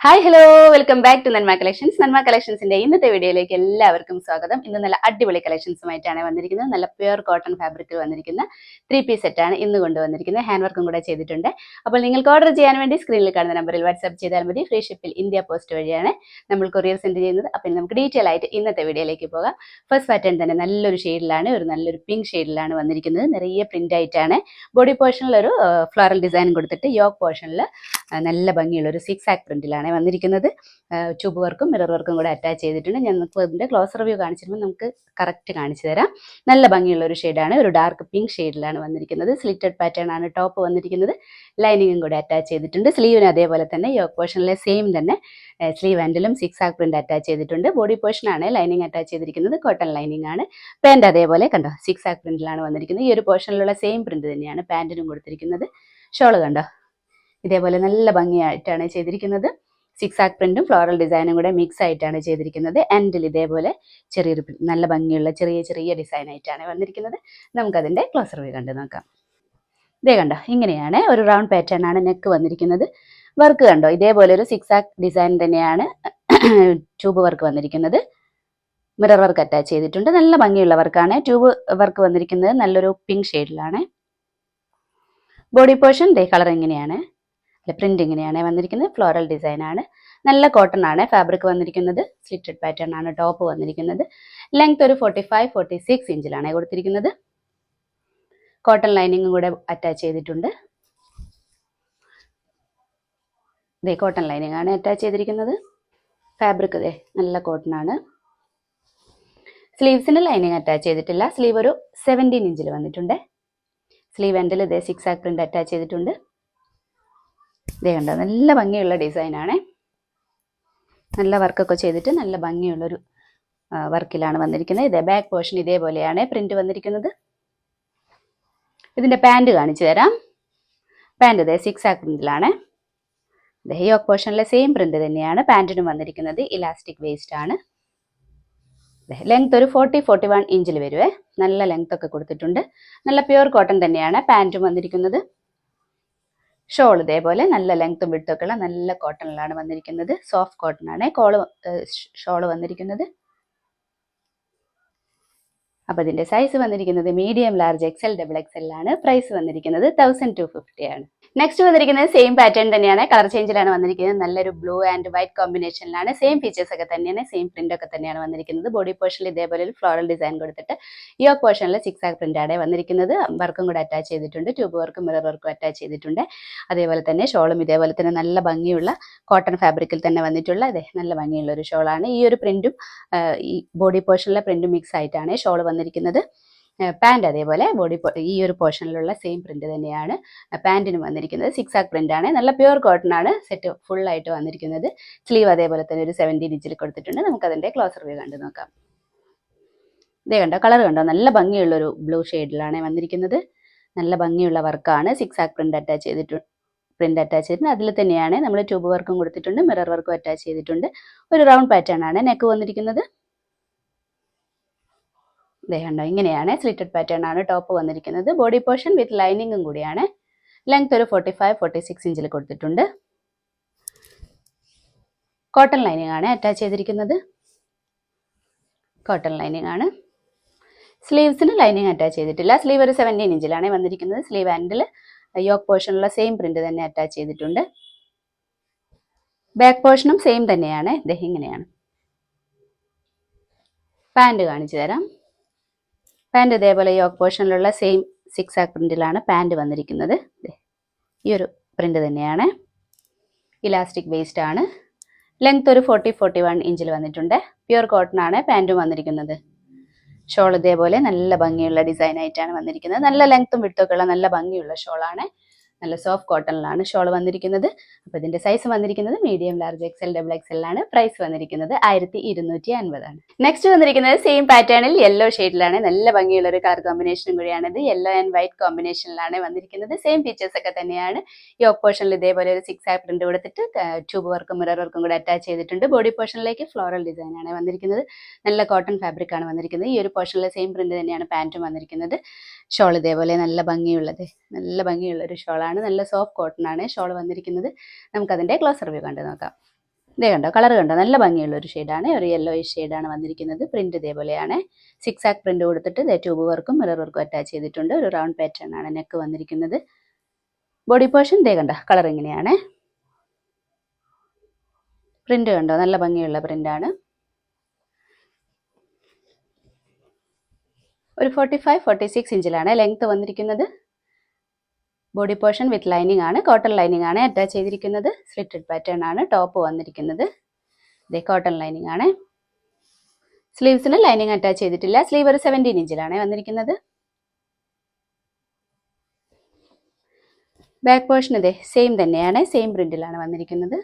Hi hello welcome back to Nanma collections. Nanma കളക്ഷൻസിന്റെ ഇന്നത്തെ വീഡിയോയിലേക്ക് എല്ലാവർക്കും സ്വാഗതം. ഇന്ന് നല്ല അടിപൊളി കളക്ഷൻസുമായിട്ടാണ് വന്നിരിക്കുന്നത്. നല്ല പ്യുവർ കോട്ടൺ ഫാബ്രിക്കിൽ വന്നിരിക്കുന്ന 3 പീസ് സെറ്റാണ് ഇന്ന് കൊണ്ടുവന്നിരിക്കുന്നത്. ഹാൻഡ് വർക്കും കൂടെ ചെയ്തിട്ടുണ്ട്. അപ്പോൾ നിങ്ങൾക്ക് ഓർഡർ ചെയ്യാൻ വേണ്ടി സ്ക്രീനിൽ കാണുന്ന നമ്പറിൽ വാട്സ്ആപ്പ് ചെയ്താൽ മതി. ഫ്രീ ഷിപ്പിൽ ഇന്ത്യ പോസ്റ്റ് വഴിയാണ് നമ്മൾ കൊറിയർ സെൻഡ് ചെയ്യുന്നത്. അപ്പോൾ നമുക്ക് ഡീറ്റെയിൽ ആയിട്ട് ഇന്നത്തെ വീഡിയോയിലേക്ക് പോകാം. ഫസ്റ്റ് പാറ്റേൺ തന്നെ നല്ലൊരു ഷെയ്ഡിലാണ്, നല്ലൊരു പിങ്ക് ഷെയ്ഡിലാണ് വന്നിരിക്കുന്നത്. നിറയെ പ്രിന്റ് ആയിട്ടാണ്. ബോഡി പോർഷനിൽ ഒരു ഫ്ലോറൽ ഡിസൈൻ കൊടുത്തിട്ട് യോക്ക് പോർഷനിൽ നല്ല ഭംഗിയുള്ള ഒരു 6 പ്രിന്റിലാണ് വന്നിരിക്കുന്നത്. ട്യൂബ് വർക്കും മിറർ വർക്കും കൂടെ അറ്റാച്ച് ചെയ്തിട്ടുണ്ട്. ഞങ്ങൾക്ക് അതിന്റെ ക്ലോസ് റിവ്യൂ കാണിച്ചിരുമ്പോൾ നമുക്ക് കറക്റ്റ് കാണിച്ചു തരാം. നല്ല ഭംഗിയുള്ള ഒരു ഷെയ്ഡാണ്, ഒരു ഡാർക്ക് പിങ്ക് ഷെയ്ഡിലാണ് വന്നിരിക്കുന്നത്. സ്ലിറ്റഡ് പാറ്റേൺ ആണ് ടോപ്പ് വന്നിരിക്കുന്നത്. ലൈനിങ്ങും കൂടെ അറ്റാച്ച് ചെയ്തിട്ടുണ്ട്. സ്ലീവിന് അതേപോലെ തന്നെ യോക്ക് പോർഷനിലെ സെയിം തന്നെ സ്ലീവ് ഹാൻഡിലും 6 പ്രിന്റ് അറ്റാച്ച് ചെയ്തിട്ടുണ്ട്. ബോഡി പോർഷനാണ് ലൈനിങ് അറ്റാച്ച് ചെയ്തിരിക്കുന്നത്. കോട്ടൺ ലൈനിങ് ആണ്. പാന്റ് അതേപോലെ കണ്ടോ 6 പ്രിന്റിലാണ് വന്നിരിക്കുന്നത്. ഈ ഒരു പോർഷനിലുള്ള സെയിം പ്രിന്റ് തന്നെയാണ് പാന്റിനും കൊടുത്തിരിക്കുന്നത്. ഷോള് കണ്ടോ ഇതേപോലെ നല്ല ഭംഗിയായിട്ടാണ് ചെയ്തിരിക്കുന്നത്. 6 പ്രിന്റും ഫ്ലോറൽ ഡിസൈനും കൂടെ മിക്സ് ആയിട്ടാണ് ചെയ്തിരിക്കുന്നത്. എൻഡിൽ ഇതേപോലെ ചെറിയൊരു നല്ല ഭംഗിയുള്ള ചെറിയ ചെറിയ ഡിസൈൻ ആയിട്ടാണ് വന്നിരിക്കുന്നത്. നമുക്കതിന്റെ ക്ലോസ് റിവ്യൂ കണ്ടു നോക്കാം. ഇതേ കണ്ടോ ഇങ്ങനെയാണ് ഒരു റൗണ്ട് പാറ്റേൺ ആണ് നെക്ക് വന്നിരിക്കുന്നത്. വർക്ക് കണ്ടോ ഇതേപോലെ ഒരു 6 ഡിസൈൻ തന്നെയാണ് ട്യൂബ് വർക്ക് വന്നിരിക്കുന്നത്. മിറർ വർക്ക് അറ്റാച്ച് ചെയ്തിട്ടുണ്ട്. നല്ല ഭംഗിയുള്ള വർക്കാണ്. ട്യൂബ് വർക്ക് വന്നിരിക്കുന്നത് നല്ലൊരു പിങ്ക് ഷെയ്ഡിലാണ്. ബോഡി പോർഷൻ ദേ കളർ എങ്ങനെയാണ്, പ്രിന്റ് ഇങ്ങനെയാണ് വന്നിരിക്കുന്നത്. ഫ്ലോറൽ ഡിസൈൻ ആണ്. നല്ല കോട്ടൺ ആണ് ഫാബ്രിക് വന്നിരിക്കുന്നത്. സ്ലിറ്റഡ് പാറ്റേൺ ആണ് ടോപ്പ് വന്നിരിക്കുന്നത്. ലെങ്ത് ഒരു 45-46 ഇഞ്ചിലാണ് കൊടുത്തിരിക്കുന്നത്. കോട്ടൺ ലൈനിങ്ങും കൂടെ അറ്റാച്ച് ചെയ്തിട്ടുണ്ട്. ഇതേ കോട്ടൺ ലൈനിങ് ആണ് അറ്റാച്ച് ചെയ്തിരിക്കുന്നത്. ഫാബ്രിക് ഇതേ നല്ല കോട്ടൺ ആണ്. സ്ലീവ്സിന് ലൈനിങ് അറ്റാച്ച് ചെയ്തിട്ടില്ല. സ്ലീവ് ഒരു 17 ഇഞ്ചിൽ വന്നിട്ടുണ്ട്. സ്ലീവ് എൻഡിൽ ഇതേ 6 പ്രിന്റ് അറ്റാച്ച് ചെയ്തിട്ടുണ്ട്. ഇതേ കണ്ടോ നല്ല ഭംഗിയുള്ള ഡിസൈനാണ്. നല്ല വർക്കൊക്കെ ചെയ്തിട്ട് നല്ല ഭംഗിയുള്ളൊരു വർക്കിലാണ് വന്നിരിക്കുന്നത്. ഇതേ ബാക്ക് പോർഷൻ ഇതേപോലെയാണ് പ്രിന്റ് വന്നിരിക്കുന്നത്. ഇതിന്റെ പാന്റ് കാണിച്ചു തരാം. പാന്റ് ഇതേ 6 പ്രിന്റിലാണ്. ഇതേ യോക്ക് പോർഷനിലെ സെയിം പ്രിന്റ് തന്നെയാണ് പാന്റിനും വന്നിരിക്കുന്നത്. ഇലാസ്റ്റിക് വേസ്റ്റ് ആണ്. ലെങ്ത് ഒരു 40-41 ഇഞ്ചിൽ വരുവേ. നല്ല ലെങ്ത് ഒക്കെ കൊടുത്തിട്ടുണ്ട്. നല്ല പ്യുവർ കോട്ടൺ തന്നെയാണ് പാന്റും വന്നിരിക്കുന്നത്. ഷോൾ ഇതേപോലെ നല്ല ലെങ്ത്തും വിഡ്ത്തും ഉള്ള നല്ല കോട്ടണിലാണ് വന്നിരിക്കുന്നത്. സോഫ്റ്റ് കോട്ടൺ ആണ് ഷോൾ വന്നിരിക്കുന്നത്. അപ്പോൾ ഇതിന്റെ സൈസ് വന്നിരിക്കുന്നത് മീഡിയം, ലാർജ്, XL, XXL ആണ്. പ്രൈസ് വന്നിരിക്കുന്നത് 1250 ആണ്. നെക്സ്റ്റ് വന്നിരിക്കുന്നത് സെയിം പാറ്റേൺ തന്നെയാണ്. കളർ ചേഞ്ചിലാണ് വന്നിരിക്കുന്നത്. നല്ലൊരു ബ്ലൂ ആൻഡ് വൈറ്റ് കോമ്പിനേഷനിലാണ്. സെയിം ഫീച്ചേഴ്സ് ഒക്കെ തന്നെയാണ്, സെയിം പ്രിന്റ് ഒക്കെ തന്നെയാണ് വന്നിരിക്കുന്നത്. ബോഡി പോർഷനിൽ ഇതേപോലെ ഒരു ഫ്ലോറൽ ഡിസൈൻ കൊടുത്തിട്ട് യോക്ക് പോർഷനിൽ 6 പ്രിന്റ് ആണ് വന്നിരിക്കുന്നത്. വർക്കും കൂടെ അറ്റാച്ച് ചെയ്തിട്ടുണ്ട്. ട്യൂബ് വർക്കും മിറർ വർക്കും അറ്റാച്ച് ചെയ്തിട്ടുണ്ട്. അതേപോലെ തന്നെ ഷോളും ഇതേപോലെ തന്നെ നല്ല ഭംഗിയുള്ള കോട്ടൺ ഫാബ്രിക്കിൽ തന്നെ വന്നിട്ടുള്ള നല്ല ഭംഗിയുള്ള ഒരു ഷോളാണ്. ഈ ഒരു പ്രിന്റും ഈ ബോഡി പോർഷനിലെ പ്രിന്റും മിക്സ് ആയിട്ടാണ് ഷോൾ വന്നിരിക്കുന്നത്. പാന്റ് അതേപോലെ ഈ ഒരു പോർഷനിലുള്ള സെയിം പ്രിന്റ് തന്നെയാണ് പാന്റിനും വന്നിരിക്കുന്നത്. 6 പ്രിന്റ് ആണ്. നല്ല പ്യുവർ കോട്ടൺ ആണ് സെറ്റ് ഫുൾ ആയിട്ട് വന്നിരിക്കുന്നത്. സ്ലീവ് അതേപോലെ തന്നെ ഒരു 17 ഇഞ്ചിൽ കൊടുത്തിട്ടുണ്ട്. നമുക്ക് അതിന്റെ ക്ലോസ് റിവ്യൂ കണ്ടു നോക്കാം. ഇതേ കണ്ടോ കളർ കണ്ടോ നല്ല ഭംഗിയുള്ളൊരു ബ്ലൂ ഷെയ്ഡിലാണ് വന്നിരിക്കുന്നത്. നല്ല ഭംഗിയുള്ള വർക്കാണ്. 6 പ്രിന്റ് അറ്റാച്ച് ചെയ്തിട്ടുണ്ട്. അതിൽ തന്നെയാണ് നമ്മൾ ട്യൂബ് വർക്കും കൊടുത്തിട്ടുണ്ട്. മിറർ വർക്കും അറ്റാച്ച് ചെയ്തിട്ടുണ്ട്. ഒരു റൗണ്ട് പാറ്റേൺ ആണ് നെക്ക് വന്നിരിക്കുന്നത്. കണ്ടോ ഇങ്ങനെയാണ് സ്ലിറ്റഡ് പാറ്റേൺ ആണ് ടോപ്പ് വന്നിരിക്കുന്നത്. ബോഡി പോർഷൻ വിത്ത് ലൈനിങ്ങും കൂടിയാണ്. ലെങ്ത് ഒരു 45-46 ഇഞ്ചിൽ കൊടുത്തിട്ടുണ്ട്. കോട്ടൺ ലൈനിങ് ആണ് അറ്റാച്ച് ചെയ്തിരിക്കുന്നത്. കോട്ടൺ ലൈനിങ് ആണ്. സ്ലീവ്സിന് ലൈനിങ് അറ്റാച്ച് ചെയ്തിട്ടില്ല. സ്ലീവ് ഒരു 17 ഇഞ്ചിലാണ് വന്നിരിക്കുന്നത്. സ്ലീവ് ഹാൻഡിൽ യോക്ക് പോർഷനുള്ള സെയിം പ്രിന്റ് തന്നെ അറ്റാച്ച് ചെയ്തിട്ടുണ്ട്. ബാക്ക് പോർഷനും സെയിം തന്നെയാണ്. ഇങ്ങനെയാണ്. പാന്റ് കാണിച്ചു തരാം. പാന്റ് ഇതേപോലെ യോക്ക് പോർഷനിലുള്ള സെയിം 6 പ്രിന്റിലാണ് പാന്റ് വന്നിരിക്കുന്നത്. ഈ ഒരു പ്രിന്റ് തന്നെയാണ്. ഇലാസ്റ്റിക് വേസ്റ്റ് ആണ്. ലെങ്ത് ഒരു 40-41 ഇഞ്ചിൽ വന്നിട്ടുണ്ട്. പ്യുവർ കോട്ടൺ ആണ് പാന്റും വന്നിരിക്കുന്നത്. ഷോൾ ഇതേപോലെ നല്ല ഭംഗിയുള്ള ഡിസൈൻ ആയിട്ടാണ് വന്നിരിക്കുന്നത്. നല്ല ലെങ്ത്തും വിഡ്ത്തും ഉള്ള നല്ല ഭംഗിയുള്ള ഷോളാണ്. നല്ല സോഫ്റ്റ് കോട്ടണിലാണ് ഷോൾ വന്നിരിക്കുന്നത്. അപ്പോൾ ഇതിന്റെ സൈസ് വന്നിരിക്കുന്നത് മീഡിയം, ലാർജ്, XL, XXL ആണ്. പ്രൈസ് വന്നിരിക്കുന്നത് 1250 ആണ്. നെക്സ്റ്റ് വന്നിരിക്കുന്നത് സെയിം പാറ്റേണിൽ യെല്ലോ ഷെയ്ഡിലാണ്. നല്ല ഭംഗിയുള്ള ഒരു കളർ കോമ്പിനേഷനും കൂടിയാണിത്. യെല്ലോ ആൻഡ് വൈറ്റ് കോമ്പിനേഷനിലാണ് വന്നിരിക്കുന്നത്. സെയിം ഫീച്ചേഴ്സ് ഒക്കെ തന്നെയാണ്. യോക്ക് പോർഷനിൽ ഇതേപോലെ ഒരു 6 പ്രിന്റ് കൊടുത്തിട്ട് ട്യൂബ് വർക്കും മിറർ വർക്കും കൂടെ അറ്റാച്ച് ചെയ്തിട്ടുണ്ട്. ബോഡി പോർഷനിലേക്ക് ഫ്ലോറൽ ഡിസൈൻ ആണ് വന്നിരിക്കുന്നത്. നല്ല കോട്ടൺ ഫാബ്രിക് ആണ് വന്നിരിക്കുന്നത്. ഈ ഒരു പോർഷനിലെ സെയിം പ്രിന്റ് തന്നെയാണ് പാന്റും വന്നിരിക്കുന്നത്. ഷോൾ ഇതേപോലെ നല്ല ഭംഗിയുള്ള ഒരു ഷോളാണ്. നല്ല സോഫ്റ്റ് കോട്ടൺ ആണ് ഷോൾ വന്നിരിക്കുന്നത്. നമുക്കതിന്റെ ക്ലോസ് റിവ്യൂ കണ്ടു നോക്കാം. ഇതേ കണ്ടോ, കളർ കണ്ടോ, നല്ല ഭംഗിയുള്ള ഒരു ഷെയ്ഡാണ്. ഒരു യെല്ലോയിഷ് ഷെയ്ഡാണ് വന്നിരിക്കുന്നത്. പ്രിന്റ് ഇതേപോലെയാണ്. 6 ആക്ക് പ്രിന്റ് കൊടുത്തിട്ട് ട്യൂബ് വർക്കും മിറർ വർക്കും അറ്റാച്ച് ചെയ്തിട്ടുണ്ട്. ഒരു റൗണ്ട് പാറ്റേൺ ആണ് നെക്ക് വന്നിരിക്കുന്നത്. ബോഡി പോർഷൻ ഇതേ കണ്ടോ, കളർ ഇങ്ങനെയാണ്. പ്രിന്റ് കണ്ടോ, നല്ല ഭംഗിയുള്ള പ്രിന്റാണ്. ഒരു 45-46 ഇഞ്ചിലാണ് ലെങ്ത് വന്നിരിക്കുന്നത്. ബോഡി പോർഷൻ വിത്ത് ലൈനിങ് ആണ്, കോട്ടൺ ലൈനിങ് ആണ് അറ്റാച്ച് ചെയ്തിരിക്കുന്നത്. സ്ലിറ്റഡ് പാറ്റേൺ ആണ് ടോപ്പ് വന്നിരിക്കുന്നത്. ഇതേ കോട്ടൺ ലൈനിങ് ആണ്. സ്ലീവ്സിന് ലൈനിങ് അറ്റാച്ച് ചെയ്തിട്ടില്ല. സ്ലീവ് ഒരു 17 ഇഞ്ചിലാണ് വന്നിരിക്കുന്നത്. ബാക്ക് പോർഷൻ ഇതേ സെയിം തന്നെയാണ്, സെയിം പ്രിന്റിലാണ് വന്നിരിക്കുന്നത്.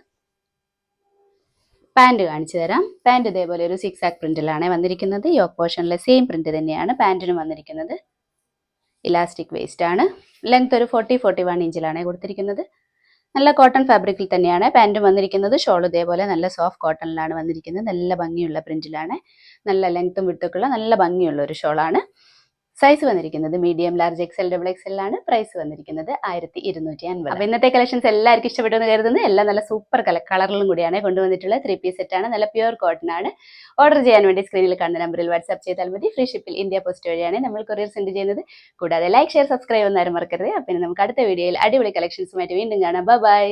പാൻറ് കാണിച്ചു തരാം. പാൻറ് ഇതേപോലെ ഒരു 6 ആക്ക് പ്രിന്റിലാണ് വന്നിരിക്കുന്നത്. യോക്ക് പോർഷനിലെ സെയിം പ്രിന്റ് തന്നെയാണ് പാൻറ്റിനും വന്നിരിക്കുന്നത്. ഇലാസ്റ്റിക് വേസ്റ്റ് ആണ്. ലെങ്ത് ഒരു 40-41 ഇഞ്ചിലാണ് കൊടുത്തിരിക്കുന്നത്. നല്ല കോട്ടൺ ഫാബ്രിക്കിൽ തന്നെയാണ് പാൻറ്റും വന്നിരിക്കുന്നത്. ഷോൾ ഇതേപോലെ നല്ല സോഫ്റ്റ് കോട്ടണിലാണ് വന്നിരിക്കുന്നത്. നല്ല ഭംഗിയുള്ള പ്രിന്റിലാണ്. നല്ല ലെങ്ത്തും വിട്ടൊക്കെയുള്ള നല്ല ഭംഗിയുള്ള ഒരു ഷോളാണ്. സൈസ് വന്നിരിക്കുന്നത് medium, large, XL, double XL ആണ്. പ്രൈസ് വന്നിരിക്കുന്നത് 1250. അപ്പോൾ ഇന്നത്തെ കളക്ഷൻസ് എല്ലാവർക്കും ഇഷ്ടപ്പെട്ടെന്ന് കരുതുന്നു. എല്ലാം നല്ല സൂപ്പർ കളറിലും കൂടിയാണ് കൊണ്ടുവന്നിട്ടുള്ള 3 പീസ് സെറ്റാണ്. നല്ല പ്യുവർ കോട്ടൺ ആണ്. ഓർഡർ ചെയ്യാൻ വേണ്ടി സ്ക്രീനിൽ കാണുന്ന നമ്പറിൽ വാട്സ്ആപ്പ് ചെയ്താൽ മതി. ഫ്രീ ഷിപ്പിൽ ഇന്ത്യ പോസ്റ്റ് വഴിയാണ് നമ്മൾ കൊറിയർ സെൻഡ് ചെയ്യുന്നത്. കൂടാതെ ലൈക്ക്, ഷെയർ, സബ്സ്ക്രൈബ് ഒന്നും മറക്കരുത്. അപ്പോൾ നമുക്ക് അടുത്ത വീഡിയോയിൽ അടിപൊളി കളക്ഷൻസുമായിട്ട് വീണ്ടും കാണാം. ബൈ.